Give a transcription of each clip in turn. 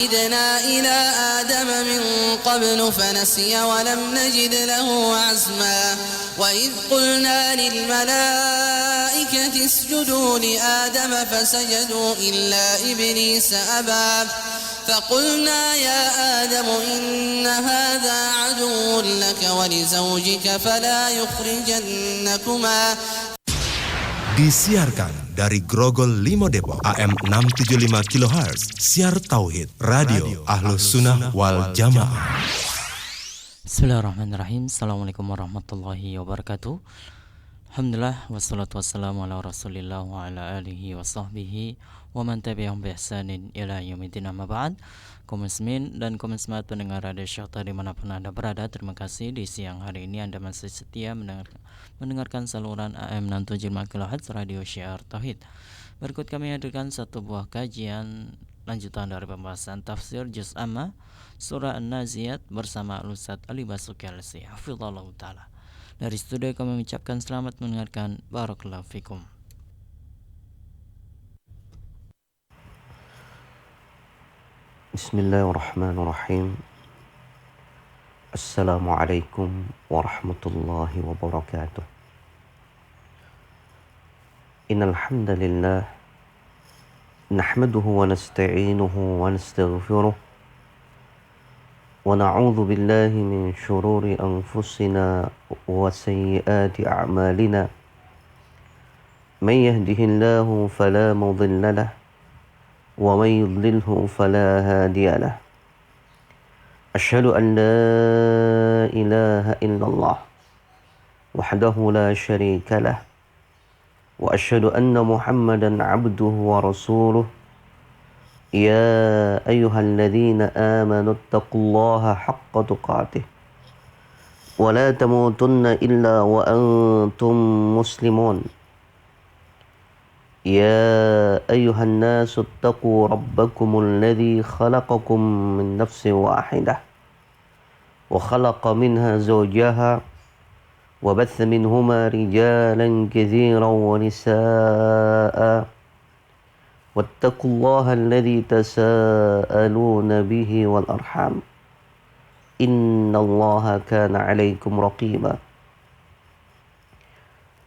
عهدنا إلى آدم من قبل فنسي ولم نجد له عزما وإذ قلنا للملائكة اسجدوا لآدم فسجدوا إلا إبليس أبى فقلنا يا آدم إن هذا عدو لك ولزوجك فلا يخرجنكما. Disiarkan dari Grogol Limo Depok AM 675 kHz Siar Tauhid Radio Ahlus Sunnah wal Jamaah. Bismillahirrahmanirrahim. Assalamualaikum warahmatullahi wabarakatuh. Alhamdulillah wassalatu wassalamu ala rasulillah wa ala alihi wa sahbihi wa man tabi'ahum bi ihsanin ila yaumil amma ba'd. Kaum muslimin dan kaum muslimat pendengar radio Syarta dimanapun Anda berada, terima kasih di siang hari ini Anda masih setia mendengarkan saluran AM 675 kHz Radio Syiar Tauhid. Berikut kami hadirkan satu buah kajian lanjutan dari pembahasan tafsir Juz Amma Surah An-Naziat bersama Ustaz Ali Basuki Al-Si hafizallahu ta'ala. Dari studio kami mengucapkan selamat mendengarkan. Barakallahu fikum. Bismillahirrahmanirrahim. Assalamualaikum warahmatullahi wabarakatuh. Innal hamdalillah nahmaduhu wa nasta'inuhu wa nastaghfiruh wa na'udzu billahi min shururi anfusina wa sayyiati a'malina. May yahdihillahu fala mudilla lahu ومن يضلله فلا هادي له أشهد أن لا إله إلا الله وحده لا شريك له وأشهد أن محمدا عبده ورسوله يا أيها الذين آمنوا اتقوا الله حق تقاته ولا تموتن إلا وأنتم مسلمون يا أيها الناس اتقوا ربكم الذي خلقكم من نفس واحدة وخلق منها زوجها وبث منهما رجالا كثيرا ونساء واتقوا الله الذي تساءلون به والأرحام إن الله كان عليكم رقيبا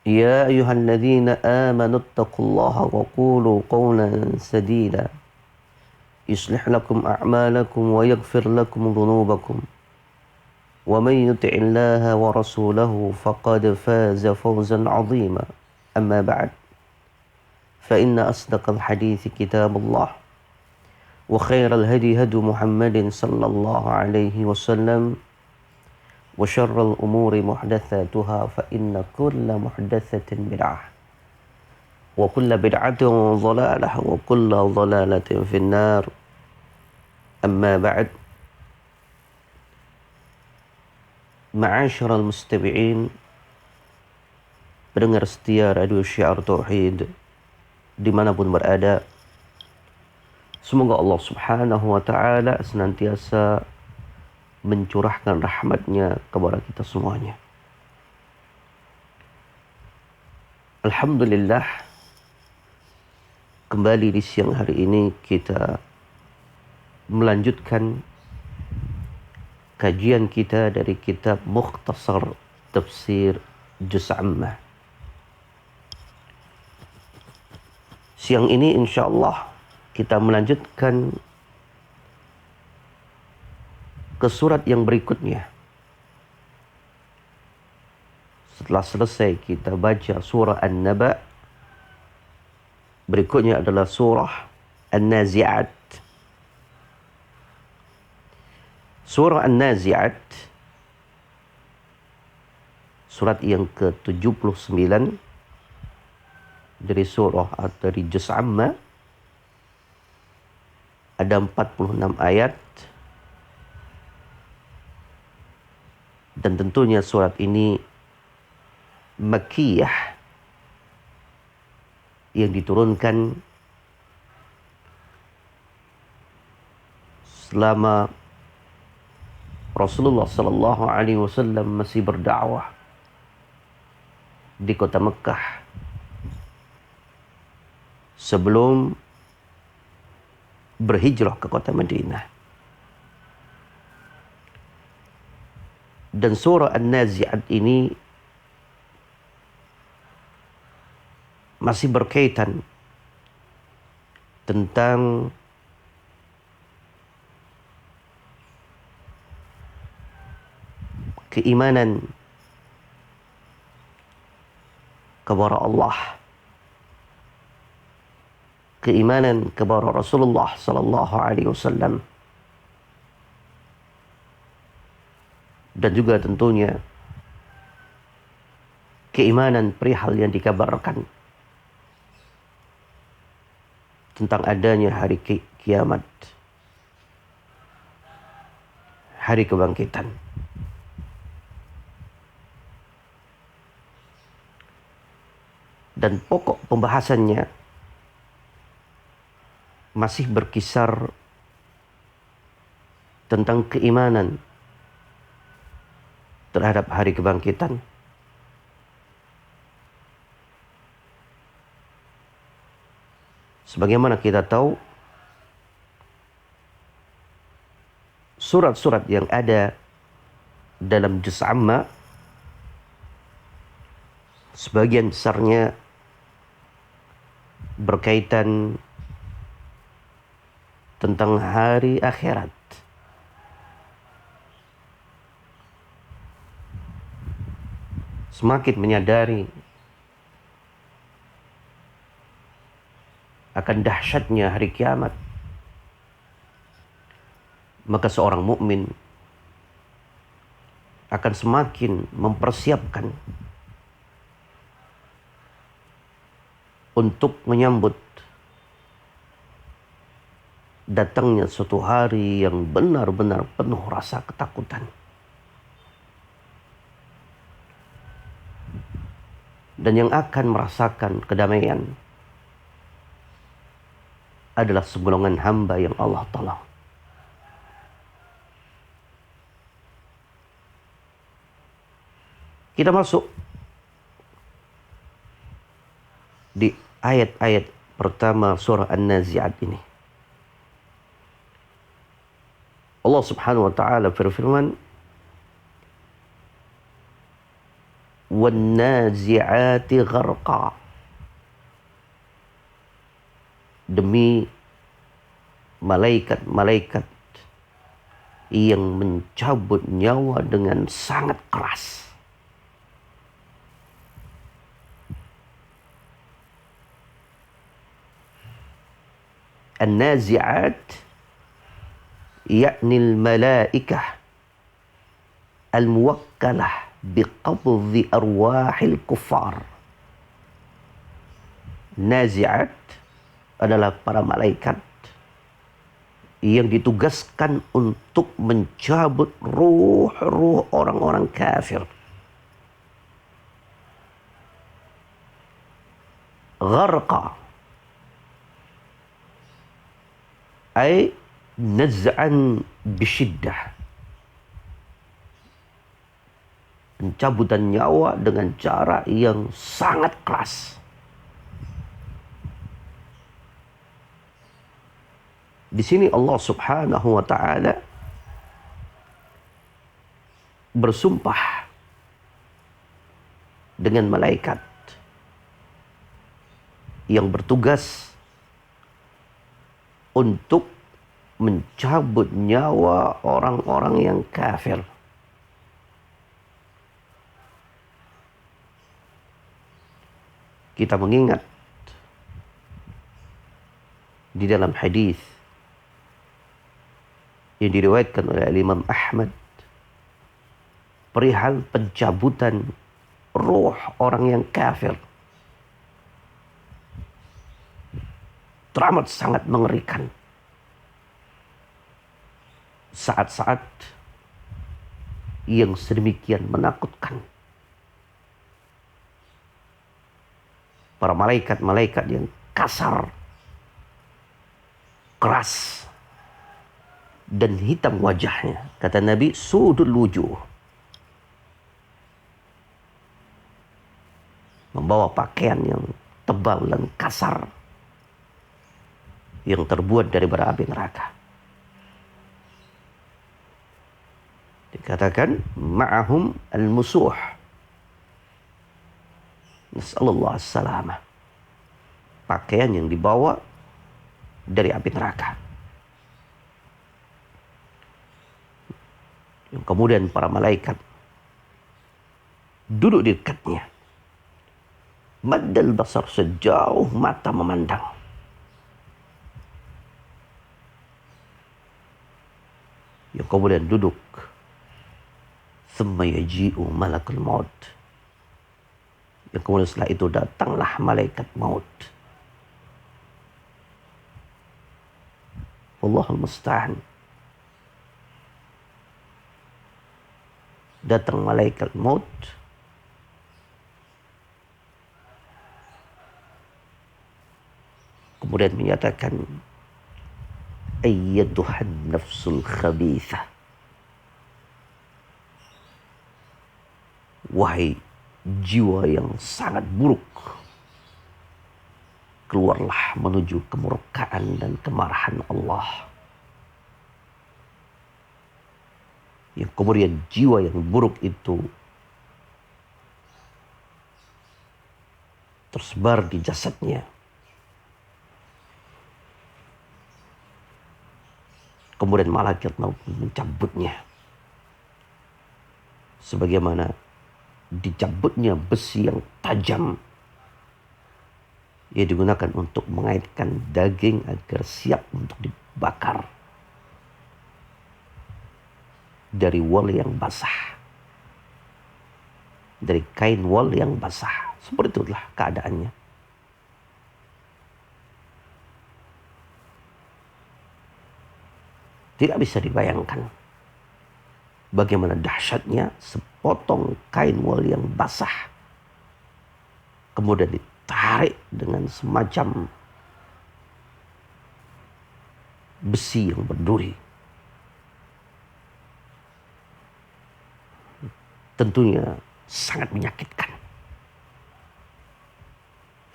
يا أيها الذين آمنوا اتقوا الله وقولوا قولا سديدا يصلح لكم أعمالكم ويغفر لكم ذنوبكم ومن يطع الله ورسوله فقد فاز فوزا عظيما أما بعد فإن أصدق الحديث كتاب الله وخير الهدي هدي محمد صلى الله عليه وسلم وشر الأمور محدثاتها فإن كل محدثة بدعة وكل بدعة ضلالة وكل ضلالة في النار أما بعد معاشر المستمعين pendengar setia Radio Syiar Tauhid dimanapun berada, semoga Allah Subhanahu wa Ta'ala senantiasa mencurahkan rahmatnya kepada kita semuanya. Alhamdulillah, kembali di siang hari ini kita melanjutkan kajian kita dari kitab Mukhtasar Tafsir Juz Amma. Siang ini insyaallah kita melanjutkan ke surat yang berikutnya. Setelah selesai kita baca surah An-Naba, berikutnya adalah surah An-Nazi'at. Surah An-Nazi'at, surat yang ke-79 dari surah atau dari Juz Amma, ada 46 ayat. Dan tentunya surat ini Makkiyah yang diturunkan selama Rasulullah sallallahu alaihi wasallam masih berdakwah di kota Mekah sebelum berhijrah ke kota Madinah. Dan surah An-Nazi'at ini masih berkaitan tentang keimanan kepada Allah, keimanan kepada Rasulullah sallallahu alaihi wasallam, dan juga tentunya keimanan perihal yang dikabarkan tentang adanya hari kiamat, hari kebangkitan. Dan pokok pembahasannya masih berkisar tentang keimanan terhadap hari kebangkitan, sebagaimana kita tahu surat-surat yang ada dalam juz amma sebagian besarnya berkaitan tentang hari akhirat. Semakin menyadari akan dahsyatnya hari kiamat, maka seorang mukmin akan semakin mempersiapkan untuk menyambut datangnya suatu hari yang benar-benar penuh rasa ketakutan. Dan yang akan merasakan kedamaian adalah segolongan hamba yang Allah tolong. Kita masuk di ayat-ayat pertama surah An-Nazi'at ini. Allah Subhanahu wa taala berfirman, "Wan-nazi'ati gharqa." Demi malaikat-malaikat yang mencabut nyawa dengan sangat keras. An-nazi'at yakni al-malaikah al-muwakkalah biqabdhi arwahil kuffar. Nazi'at adalah para malaikat yang ditugaskan untuk mencabut ruh-ruh orang-orang kafir. Gharqa ay naz'an bisyiddah, pencabutan nyawa dengan cara yang sangat keras. Di sini Allah Subhanahu wa taala bersumpah dengan malaikat yang bertugas untuk mencabut nyawa orang-orang yang kafir. Kita mengingat di dalam hadis yang diriwayatkan oleh Imam Ahmad perihal pencabutan ruh orang yang kafir, teramat sangat mengerikan. Saat-saat yang sedemikian menakutkan. Para malaikat-malaikat yang kasar, keras, dan hitam wajahnya. Kata Nabi, sudul wujuh. Membawa pakaian yang tebal dan kasar. yang terbuat dari bara api neraka. Dikatakan ma'ahum al-musuh. Nas'alullah as-salamah. Pakaian yang dibawa dari api neraka. Yang kemudian para malaikat duduk di dekatnya. Maddal basar, sejauh mata memandang. Yang kemudian duduk. Thumma yaji'u malakul maut. Yang kemudian setelah itu datanglah malaikat maut. Wallahul musta'an. Datang malaikat maut. Kemudian menyatakan, ayyatuhan nafsul khabithah. Wahai jiwa yang sangat buruk, keluarlah menuju kemurkaan dan kemarahan Allah. Yang kemudian jiwa yang buruk itu tersebar di jasadnya. Kemudian malaikat maut mencabutnya. Sebagaimana dicabutnya besi yang tajam. Ia digunakan untuk mengaitkan daging agar siap untuk dibakar. Dari wol yang basah. Dari kain wol yang basah. Seperti itulah keadaannya. Tidak bisa dibayangkan bagaimana dahsyatnya sepotong kain wol yang basah kemudian ditarik dengan semacam besi yang berduri. Tentunya sangat menyakitkan.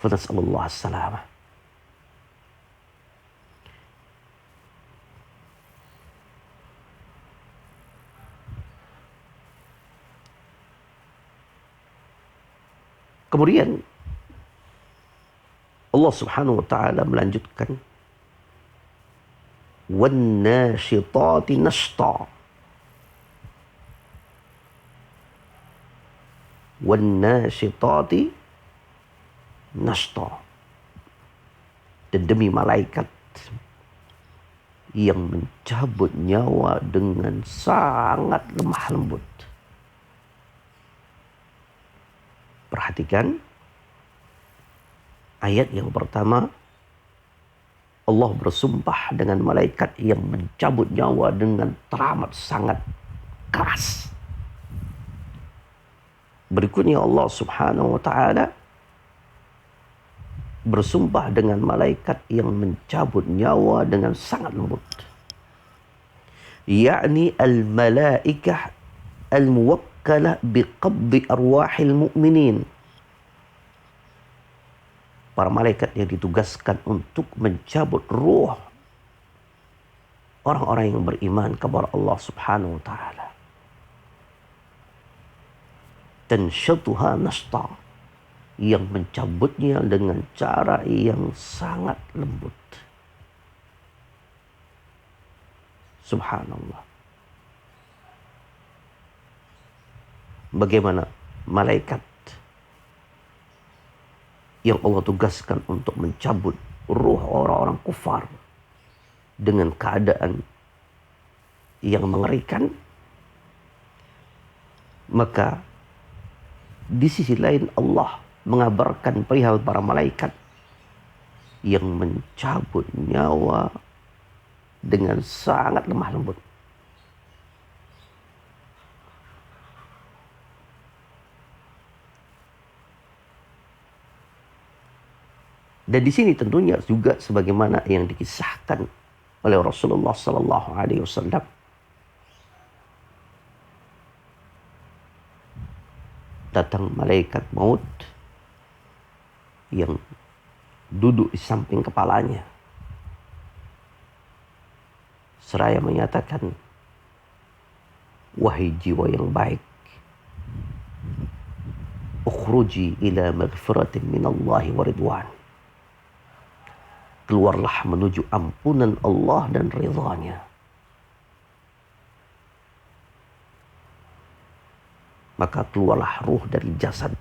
Fanasallallahu as-salamah. Kemudian Allah Subhanahu wa taala melanjutkan wan nasyitati nashta. Wan nasyitati nashta. Dan demi malaikat yang mencabut nyawa dengan sangat lemah lembut. Perhatikan ayat yang pertama. Allah bersumpah dengan malaikat yang mencabut nyawa dengan teramat sangat keras. Berikutnya Allah Subhanahu wa taala bersumpah dengan malaikat yang mencabut nyawa dengan sangat lembut. Yakni al-malaikah al-muwakkalah biqabdi arwahil mu'minin. Para malaikat yang ditugaskan untuk mencabut ruh orang-orang yang beriman kepada Allah Subhanahu wa taala. Tanshatuha nashta, yang mencabutnya dengan cara yang sangat lembut. Subhanallah. Bagaimana malaikat yang Allah tugaskan untuk mencabut ruh orang-orang kufar dengan keadaan yang mengerikan, maka di sisi lain Allah mengabarkan perihal para malaikat yang mencabut nyawa dengan sangat lemah lembut. Dan di sini tentunya juga sebagaimana yang dikisahkan oleh Rasulullah sallallahu alaihi wasallam, datang malaikat maut yang duduk di samping kepalanya. seraya menyatakan, wahai jiwa yang baik, ukhruji ila maghfiratin minallahi wa ridwan. Keluarlah menuju ampunan Allah dan ridhanya. Maka keluarlah ruh dari jasad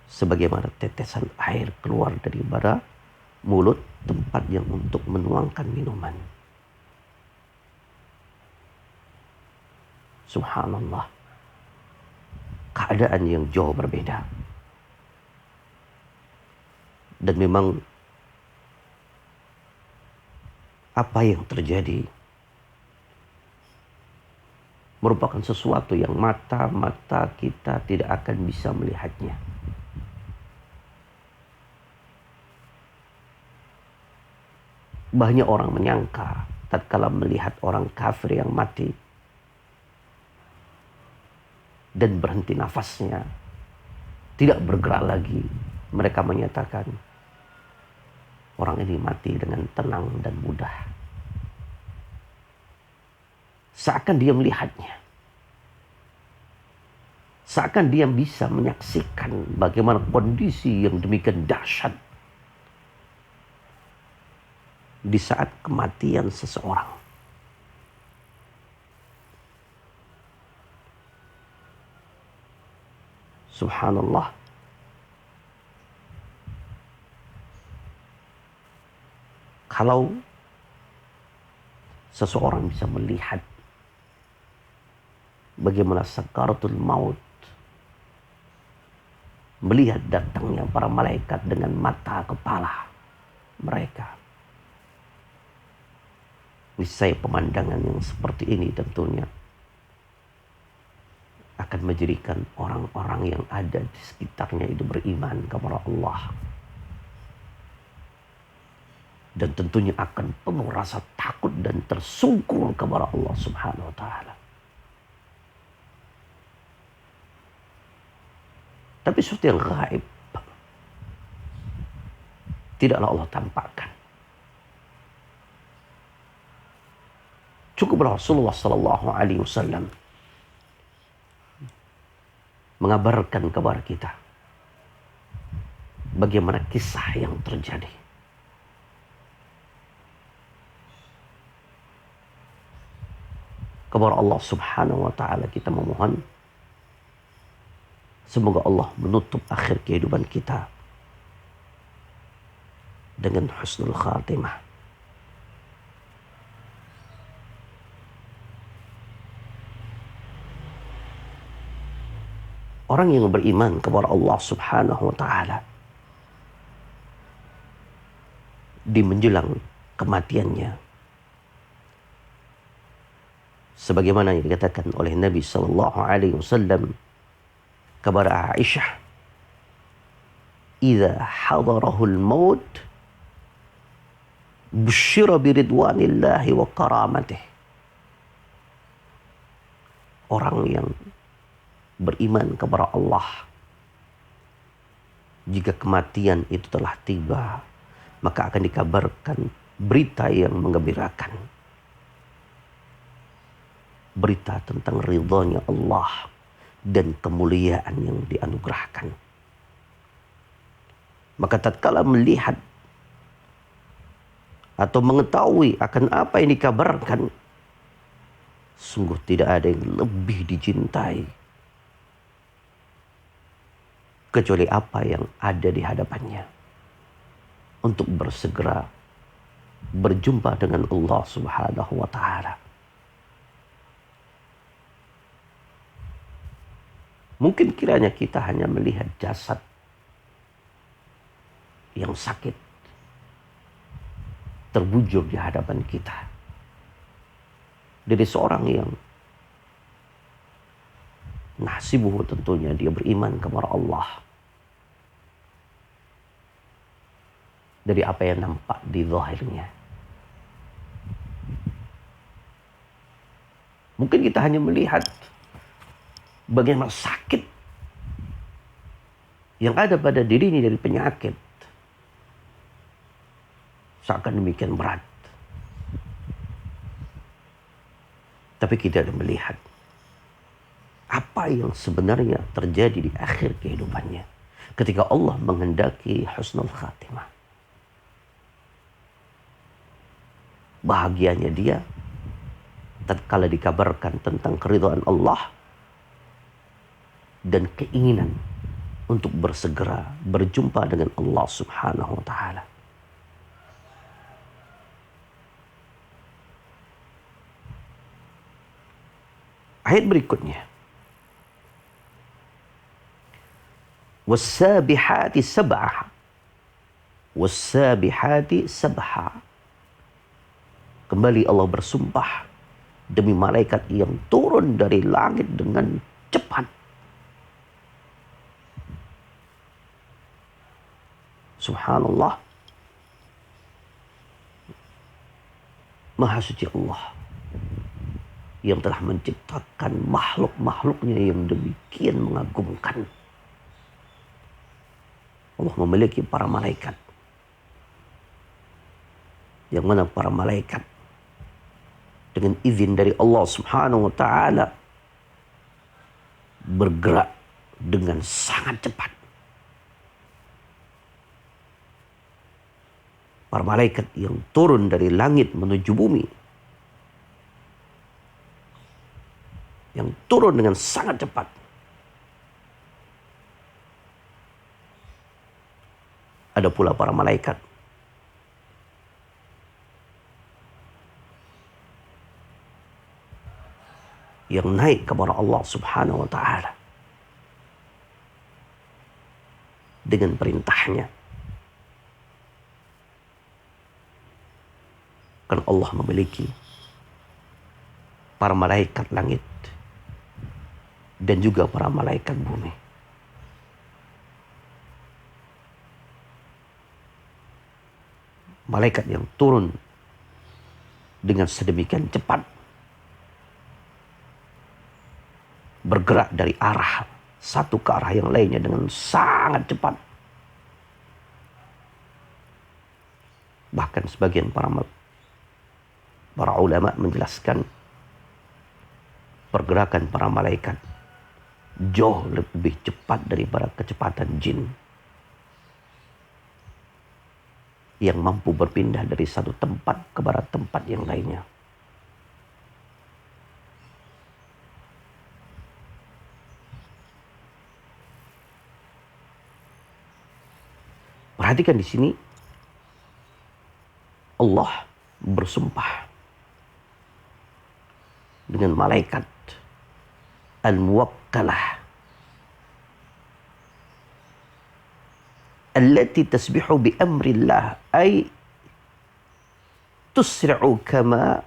sebagaimana tetesan air keluar daripada mulut tempat yang untuk menuangkan minuman. Subhanallah. Keadaan yang jauh berbeda. Dan memang apa yang terjadi merupakan sesuatu yang mata kita tidak akan bisa melihatnya. Banyak orang menyangka tatkala melihat orang kafir yang mati dan berhenti nafasnya, tidak bergerak lagi, mereka menyatakan orang ini mati dengan tenang dan mudah. Seakan dia melihatnya. Seakan dia bisa menyaksikan bagaimana kondisi yang demikian dahsyat di saat kematian seseorang. Subhanallah. Kalau seseorang bisa melihat bagaimana sakaratul maut, melihat datangnya para malaikat dengan mata kepala mereka, niscaya pemandangan yang seperti ini tentunya akan menjadikan orang-orang yang ada di sekitarnya itu beriman kepada Allah. Dan tentunya akan penuh rasa takut dan tersungkur kepada Allah Subhanahu wa ta'ala. Tapi sesuatu yang gaib tidaklah Allah tampakkan. Cukuplah Rasulullah sallallahu alaihi wasallam mengabarkan kepada kita bagaimana kisah yang terjadi. Kepada Allah Subhanahu wa ta'ala kita memohon, semoga Allah menutup akhir kehidupan kita dengan husnul khatimah. Orang yang beriman kepada Allah Subhanahu wa ta'ala di menjelang kematiannya, sebagaimana yang dikatakan oleh Nabi sallallahu alaihi wasallam kepada Aisyah, "Idza hadarahul maut busyira biridwanillahi wa karamatih." Orang yang beriman kepada Allah, jika kematian itu telah tiba, maka akan dikabarkan berita yang menggembirakan. Berita tentang ridhonya Allah dan kemuliaan yang dianugerahkan. Maka tatkala melihat atau mengetahui akan apa yang dikabarkan, sungguh tidak ada yang lebih dicintai kecuali apa yang ada di hadapannya, untuk bersegera berjumpa dengan Allah Subhanahu wa ta'ala. Mungkin kiranya kita hanya melihat jasad yang sakit terbujur di hadapan kita dari seorang yang nasibuhu, tentunya dia beriman kepada Allah, dari apa yang nampak di zahirnya. Mungkin kita hanya melihat bagaimana sakit yang ada pada diri ini dari penyakit, seakan demikian berat. Tapi kita tidak melihat apa yang sebenarnya terjadi di akhir kehidupannya ketika Allah menghendaki husnul khatimah. Bahagianya dia tatkala dikabarkan tentang keridhaan Allah dan keinginan untuk bersegera berjumpa dengan Allah Subhanahu wa taala. Ayat berikutnya. Was-sabihati sab'ah. Was-sabihati sab'ah. Kembali Allah bersumpah demi malaikat yang turun dari langit dengan cepat. Subhanallah. Maha suci Allah yang telah menciptakan makhluk-makhluknya yang demikian mengagumkan. Allah memiliki para malaikat. Yang mana para malaikat dengan izin dari Allah Subhanahu wa taala bergerak dengan sangat cepat. Para malaikat yang turun dari langit menuju bumi, yang turun dengan sangat cepat. Ada pula para malaikat yang naik kepada Allah Subhanahu wa taala dengan perintahnya. Karena Allah memiliki para malaikat langit dan juga para malaikat bumi. Malaikat yang turun dengan sedemikian cepat, bergerak dari arah satu ke arah yang lainnya dengan sangat cepat. Bahkan sebagian para ulama menjelaskan pergerakan para malaikat jauh lebih cepat daripada kecepatan jin yang mampu berpindah dari satu tempat kepada tempat yang lainnya. Perhatikan di sini Allah bersumpah dengan malaikat al-muwakkalah allati tasbihu bi amrillah ay tusri'u kama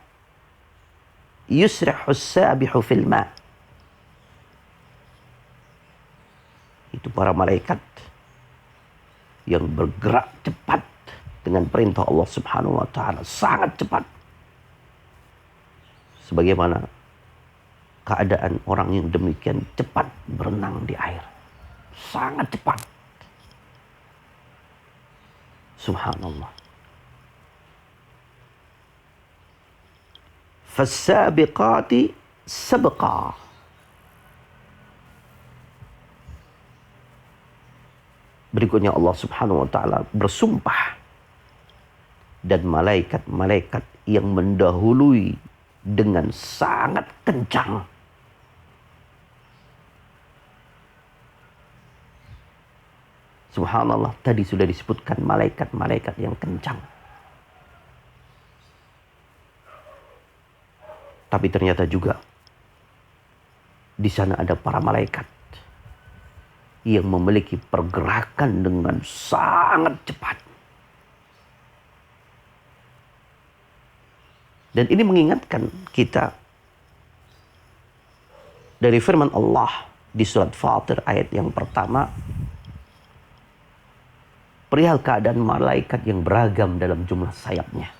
yusri'u as-sabihu fil ma'. Itu para malaikat yang bergerak cepat dengan perintah Allah Subhanahu wa taala, sangat cepat. Sebagaimana keadaan orang yang demikian cepat berenang di air. Sangat cepat. Subhanallah. Fas-sabiqati sabqa. Berikutnya Allah Subhanahu wa taala bersumpah dan malaikat-malaikat yang mendahului dengan sangat kencang. Subhanallah, tadi sudah disebutkan malaikat-malaikat yang kencang. Tapi ternyata juga di sana ada para malaikat yang memiliki pergerakan dengan sangat cepat. Dan ini mengingatkan kita dari firman Allah di surat Fatir ayat yang pertama, perihal keadaan malaikat yang beragam dalam jumlah sayapnya.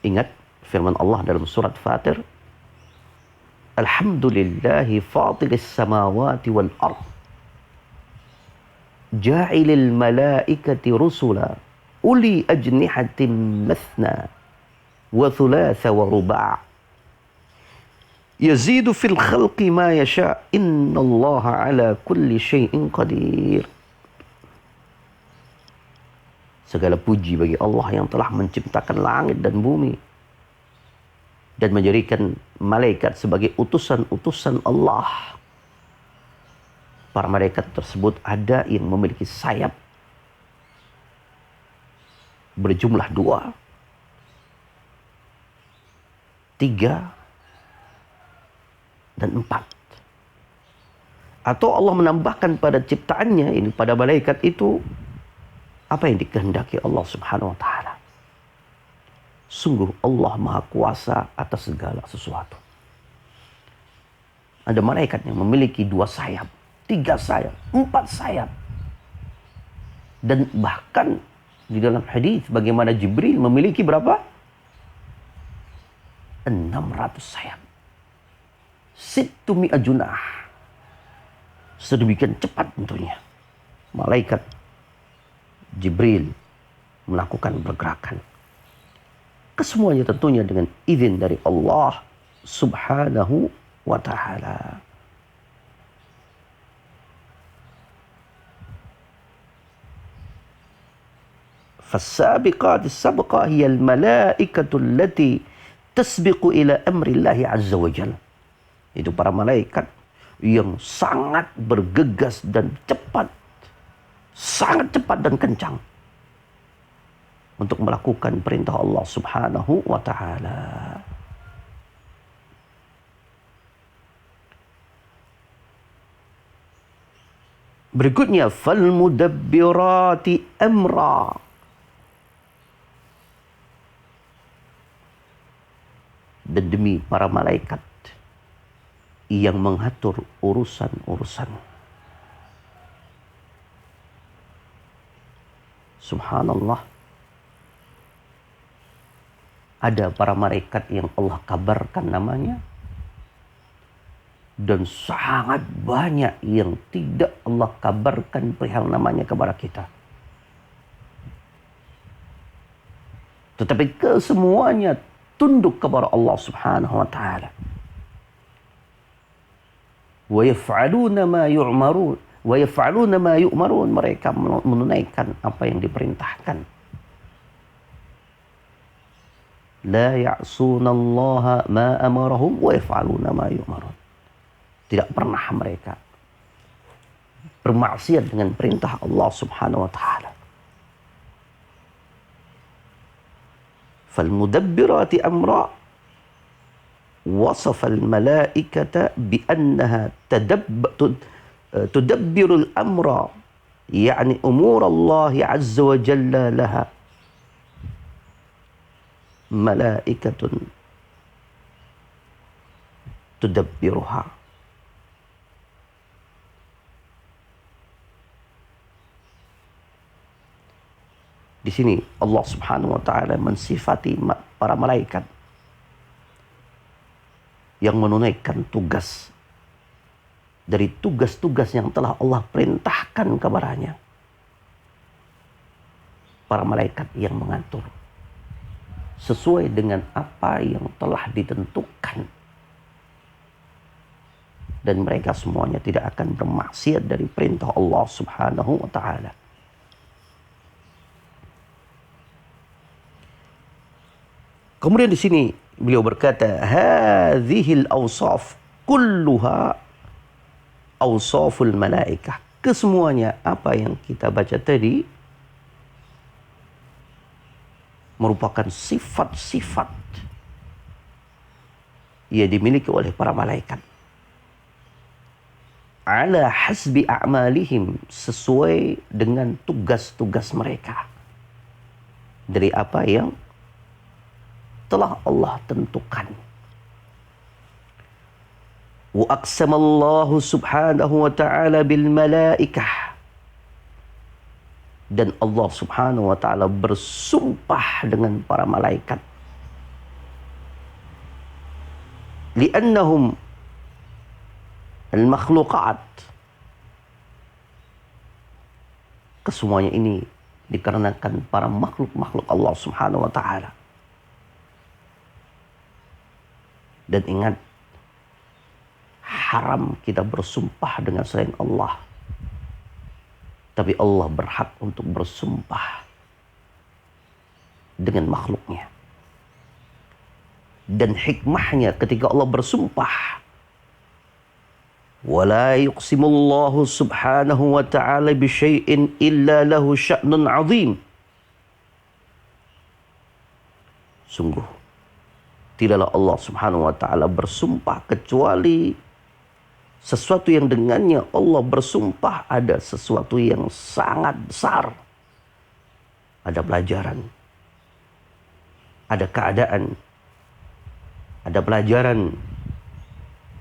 Ingat firman Allah dalam surat Fatir, Alhamdulillahi fatiris samawati wal ard, ja'ilil malaikati rusula uli ajnihatin mathna wa thulatha wa ruba'. Yazidu fil khalqi ma yasha. Innallaha ala kulli syai'in qadir. Segala puji bagi Allah yang telah menciptakan langit dan bumi dan menjadikan malaikat sebagai utusan-utusan Allah. Para malaikat tersebut ada yang memiliki sayap berjumlah 2, 3, dan 4. Atau Allah menambahkan pada ciptaannya ini, pada malaikat itu, apa yang dikehendaki Allah subhanahu wa ta'ala. Sungguh Allah maha kuasa atas segala sesuatu. Ada malaikat yang memiliki 2 sayap, 3 sayap, 4 sayap. Dan bahkan di dalam hadis bagaimana Jibril memiliki berapa? 600 sayap. 600 junah. Sedemikian cepat tentunya malaikat Jibril melakukan pergerakan. Kesemuanya tentunya dengan izin dari Allah subhanahu wa ta'ala. فالسابقات السبقة هي الملائكة التي تسبق إلى أمر الله عز وجل. Itu para malaikat yang sangat bergegas dan cepat, sangat cepat dan kencang untuk melakukan perintah Allah subhanahu wa ta'ala. Berikutnya, فَالْمُدَبِّرَاتِ أَمْرًا. Dan demi para malaikat yang mengatur urusan-urusan. Subhanallah. Ada para malaikat yang Allah kabarkan namanya. Dan sangat banyak yang tidak Allah kabarkan perihal namanya kepada kita. Tetapi kesemuanya tunduk kepada Allah subhanahu wa ta'ala. Wa yaf'aluna ma yu'marun. Wa yaf'aluna ma yu'marun. Mereka menunaikan apa yang diperintahkan. La ya'suna Allah ma amarahum wa yaf'aluna ma yu'marun. Tidak pernah mereka bermaksiat dengan perintah Allah subhanahu wa ta'ala. فالمدبرات أمرا وصف الملائكة بأنها تدبر الأمر يعني أمور الله عز وجل لها ملائكة تدبرها. Di sini Allah subhanahu wa ta'ala mensifati para malaikat yang menunaikan tugas dari tugas-tugas yang telah Allah perintahkan kepadanya. Para malaikat yang mengatur sesuai dengan apa yang telah ditentukan. Dan mereka semuanya tidak akan bermaksiat dari perintah Allah subhanahu wa ta'ala. Kemudian di sini beliau berkata, "Hadhil awsaf kulluha awsaful malaikah." Kesemuanya apa yang kita baca tadi merupakan sifat-sifat yang dimiliki oleh para malaikat. Ala hasbi a'malihim, sesuai dengan tugas-tugas mereka. Dari apa yang telah Allah tentukan. Wa aqsamallahu subhanahu wa ta'ala bil malaikah. Dan Allah subhanahu wa ta'ala bersumpah dengan para malaikat. Li'annahum al-makhluqat. Kesemuanya ini dikarenakan para makhluk-makhluk Allah subhanahu wa ta'ala. Dan ingat, haram kita bersumpah dengan selain Allah. Tapi Allah berhak untuk bersumpah dengan makhluknya. Dan hikmahnya ketika Allah bersumpah, وَلَا يُقْسِمُ اللَّهُ سُبْحَانَهُ وَتَعَالَى بِشَيْءٍ إِلَّا لَهُ شَأْنٌ عَظِيمٌ. Sungguh, tidaklah Allah subhanahu wa ta'ala bersumpah kecuali sesuatu yang dengannya Allah bersumpah ada sesuatu yang sangat besar. Ada pelajaran, ada keadaan, ada pelajaran,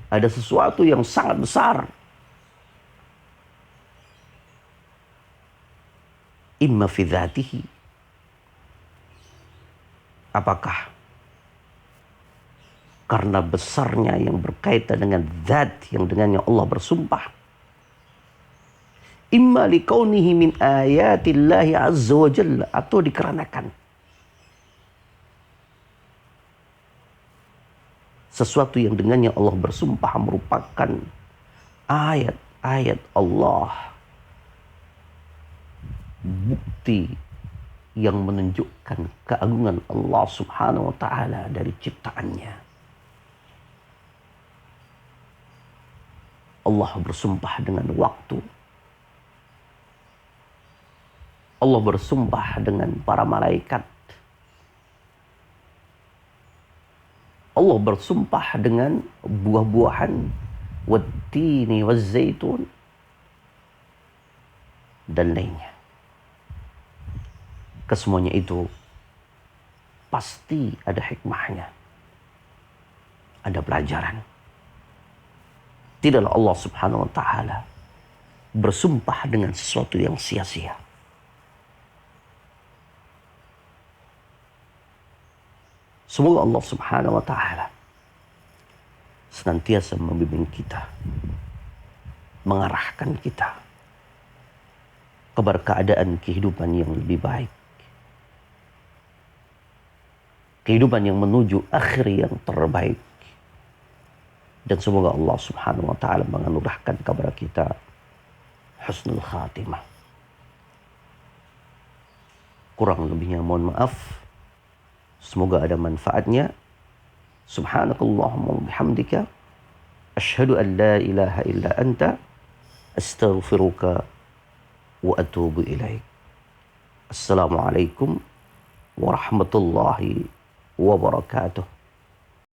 ada sesuatu yang sangat besar. Imma fi dzatihi. Apakah karena besarnya yang berkaitan dengan zat yang dengannya Allah bersumpah? Imma likaunihi min ayatillahi azza wa jalla, atau dikarenakan sesuatu yang dengannya Allah bersumpah merupakan ayat-ayat Allah, bukti yang menunjukkan keagungan Allah subhanahu wa ta'ala dari ciptaannya. Allah bersumpah dengan waktu. Allah bersumpah dengan para malaikat. Allah bersumpah dengan buah-buahan, wattini wazzaitun, dan lainnya. Kesemuanya itu pasti ada hikmahnya, ada pelajaran. Tidaklah Allah subhanahu wa ta'ala bersumpah dengan sesuatu yang sia-sia. Semoga Allah subhanahu wa ta'ala senantiasa membimbing kita, mengarahkan kita kepada keadaan kehidupan yang lebih baik, kehidupan yang menuju akhir yang terbaik. Dan semoga Allah subhanahu wa ta'ala menganugerahkan kepada kita husnul khatimah. Kurang lebihnya mohon maaf. Semoga ada manfaatnya. Subhanakallahumma wa bihamdika, asyhadu an la ilaha illa anta, astaghfiruka wa atubu ilaik. Assalamualaikum warahmatullahi wabarakatuh.